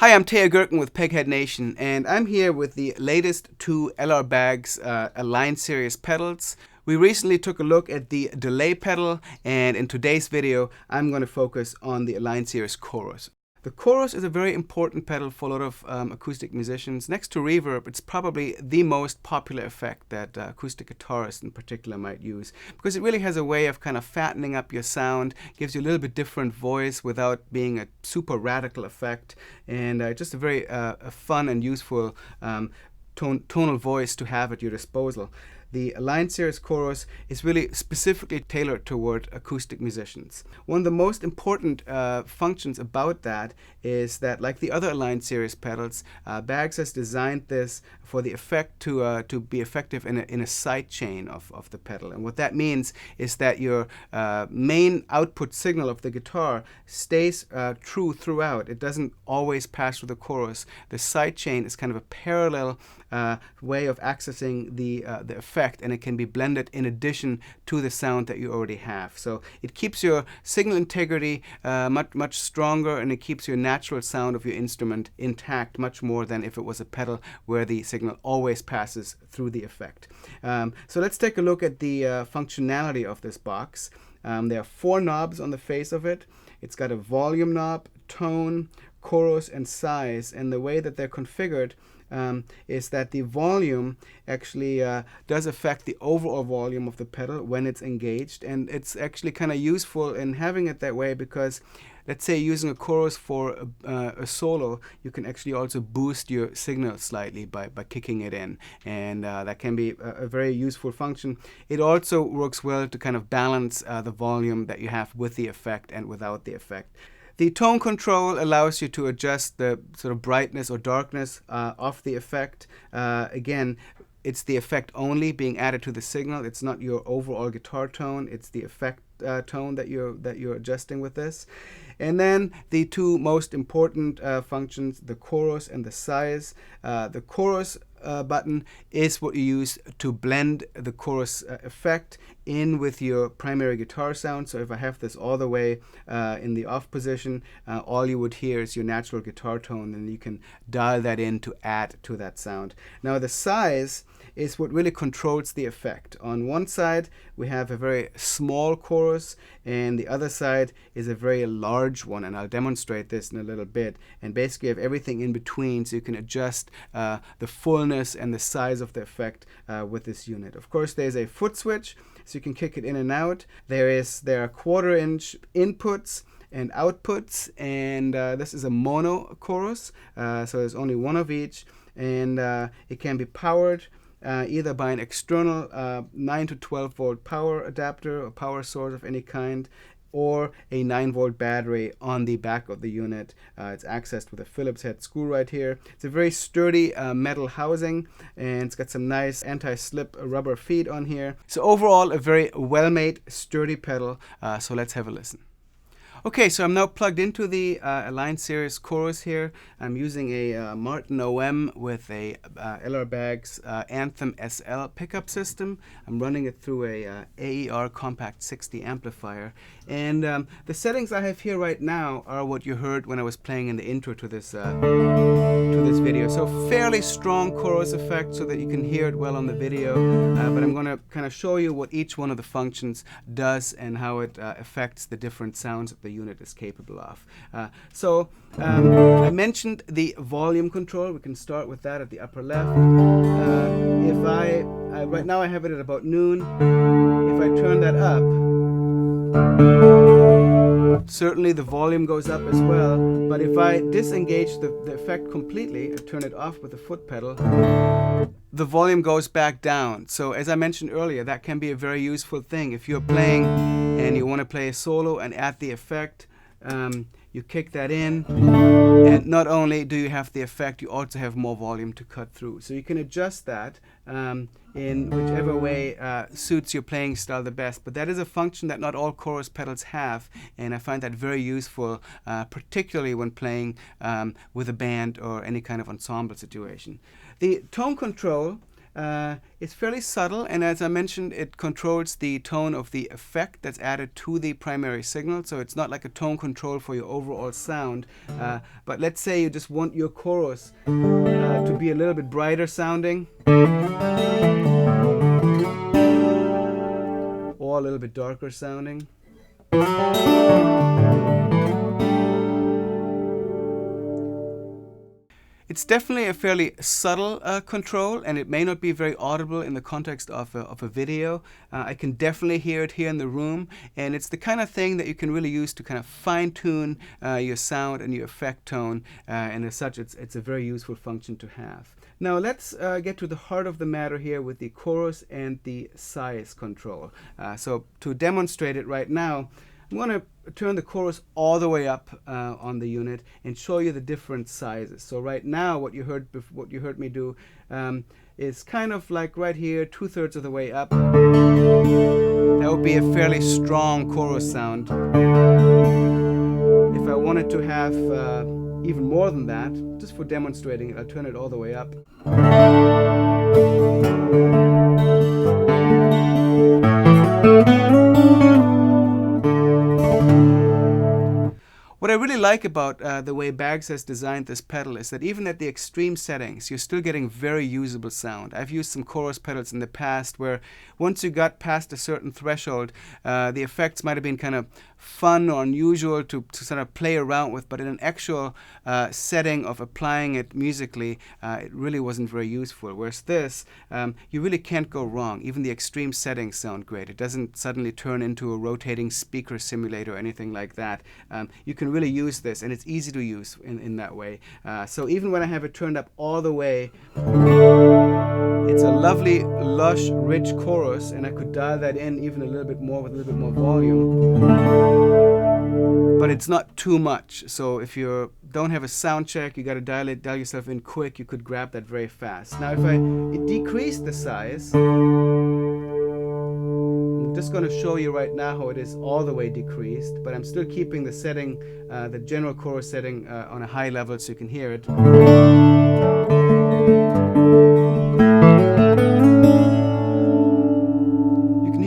Hi, I'm Teja Gerken with Peghead Nation, and I'm here with the latest two LR Baggs Align Series pedals. We recently took a look at the delay pedal, and in today's video, I'm going to focus on the Align Series chorus. The chorus is a very important pedal for a lot of acoustic musicians. Next to reverb, it's probably the most popular effect that acoustic guitarists in particular might use, because it really has a way of kind of fattening up your sound, gives you a little bit different voice without being a super radical effect, and just a very fun and useful tonal voice to have at your disposal. The Align Series chorus is really specifically tailored toward acoustic musicians. One of the most important functions about that is that, like the other Align Series pedals, Baggs has designed this for the effect to be effective in a side chain of the pedal. And what that means is that your main output signal of the guitar stays true throughout. It doesn't always pass through the chorus. The side chain is kind of a parallel way of accessing the effect, and it can be blended in addition to the sound that you already have. So it keeps your signal integrity much stronger, and it keeps your natural sound of your instrument intact much more than if it was a pedal where the signal always passes through the effect. So let's take a look at the functionality of this box. There are 4 knobs on the face of it. It's got a volume knob, tone, chorus, and size, and the way that they're configured is that the volume actually does affect the overall volume of the pedal when it's engaged, and it's actually kind of useful in having it that way because, let's say, using a chorus for a solo, you can actually also boost your signal slightly by kicking it in, and that can be a very useful function. It also works well to kind of balance the volume that you have with the effect and without the effect. The tone control allows you to adjust the sort of brightness or darkness of the effect. Again, it's the effect only being added to the signal. It's not your overall guitar tone. It's the effect tone that you're adjusting with this. And then the 2 most important functions, the chorus and the size. The chorus button is what you use to blend the chorus effect in with your primary guitar sound. So if I have this all the way in the off position, all you would hear is your natural guitar tone, and you can dial that in to add to that sound. Now the size is what really controls the effect. On one side we have a very small chorus, and the other side is a very large one, and I'll demonstrate this in a little bit. And basically you have everything in between, so you can adjust the fullness and the size of the effect with this unit. Of course, there's a foot switch, so you can kick it in and out. There are 1/4 inch inputs and outputs, and this is a mono chorus, so there's only one of each, and it can be powered either by an external 9 to 12 volt power adapter or power source of any kind, or a 9-volt battery on the back of the unit. It's accessed with a Phillips head screw right here. It's a very sturdy metal housing, and it's got some nice anti-slip rubber feet on here. So overall, a very well-made, sturdy pedal. So let's have a listen. Okay, so I'm now plugged into the Align Series chorus here. I'm using a Martin OM with a LR Baggs Anthem SL pickup system. I'm running it through a AER Compact 60 amplifier. And the settings I have here right now are what you heard when I was playing in the intro to this video. So fairly strong chorus effect so that you can hear it well on the video. But I'm going to kind of show you what each one of the functions does and how it affects the different sounds that the unit is capable of. I mentioned the volume control. We can start with that at the upper left. Right now I have it at about noon. If I turn that up, certainly the volume goes up as well. But if I disengage the effect completely and turn it off with the foot pedal, the volume goes back down. So as I mentioned earlier, that can be a very useful thing. If you're playing and you want to play a solo and add the effect, you kick that in, and not only do you have the effect, you also have more volume to cut through. So you can adjust that in whichever way suits your playing style the best. But that is a function that not all chorus pedals have, and I find that very useful, particularly when playing with a band or any kind of ensemble situation. The tone control It's fairly subtle, and as I mentioned, it controls the tone of the effect that's added to the primary signal. So it's not like a tone control for your overall sound. But let's say you just want your chorus to be a little bit brighter sounding, or a little bit darker sounding. It's definitely a fairly subtle control, and it may not be very audible in the context of a video. I can definitely hear it here in the room, and it's the kind of thing that you can really use to kind of fine-tune your sound and your effect tone, and as such, it's a very useful function to have. Now let's get to the heart of the matter here with the chorus and the size control. So to demonstrate it right now, I'm going to turn the chorus all the way up on the unit and show you the different sizes. So right now, what you heard me do is kind of like right here, 2/3 of the way up. That would be a fairly strong chorus sound. If I wanted to have even more than that, just for demonstrating it, I'll turn it all the way up. What I really like about the way Baggs has designed this pedal is that even at the extreme settings, you're still getting very usable sound. I've used some chorus pedals in the past where once you got past a certain threshold, the effects might have been kind of fun or unusual to sort of play around with, but in an actual setting of applying it musically, it really wasn't very useful. Whereas this, you really can't go wrong. Even the extreme settings sound great. It doesn't suddenly turn into a rotating speaker simulator or anything like that. You can really use this, and it's easy to use in that way. So even when I have it turned up all the way, it's a lovely, lush, rich chorus, and I could dial that in even a little bit more with a little bit more volume. But it's not too much. So if you don't have a sound check, you got to dial yourself in quick, you could grab that very fast. Now if I decrease the size, I'm just going to show you right now how it is all the way decreased, but I'm still keeping the setting, the general chorus setting on a high level so you can hear it.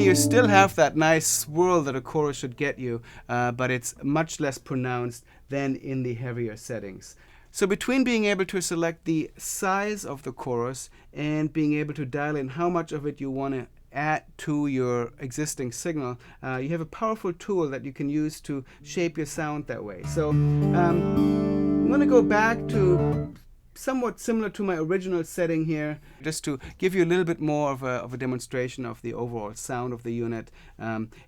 You still have that nice swirl that a chorus should get you, but it's much less pronounced than in the heavier settings. So between being able to select the size of the chorus and being able to dial in how much of it you want to add to your existing signal, you have a powerful tool that you can use to shape your sound that way. So I'm going to go back to somewhat similar to my original setting here, just to give you a little bit more of a demonstration of the overall sound of the unit.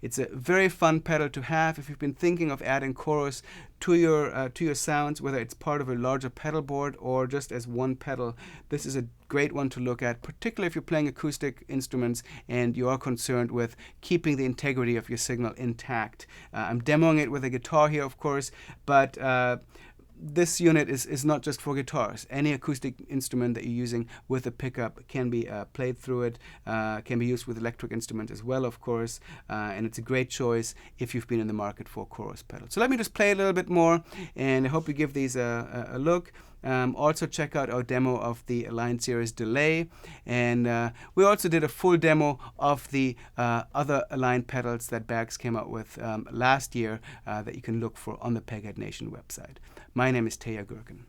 It's a very fun pedal to have if you've been thinking of adding chorus to your sounds, whether it's part of a larger pedal board or just as one pedal. This is a great one to look at, particularly if you're playing acoustic instruments and you are concerned with keeping the integrity of your signal intact. I'm demoing it with a guitar here, of course, but this unit is not just for guitars. Any acoustic instrument that you're using with a pickup can be played through it, can be used with electric instruments as well, of course, and it's a great choice if you've been in the market for a chorus pedal. So let me just play a little bit more, and I hope you give these a look. Also check out our demo of the Align Series Delay, and we also did a full demo of the other Align pedals that Baggs came out with last year that you can look for on the Peghead Nation website. My name is Teja Gerken.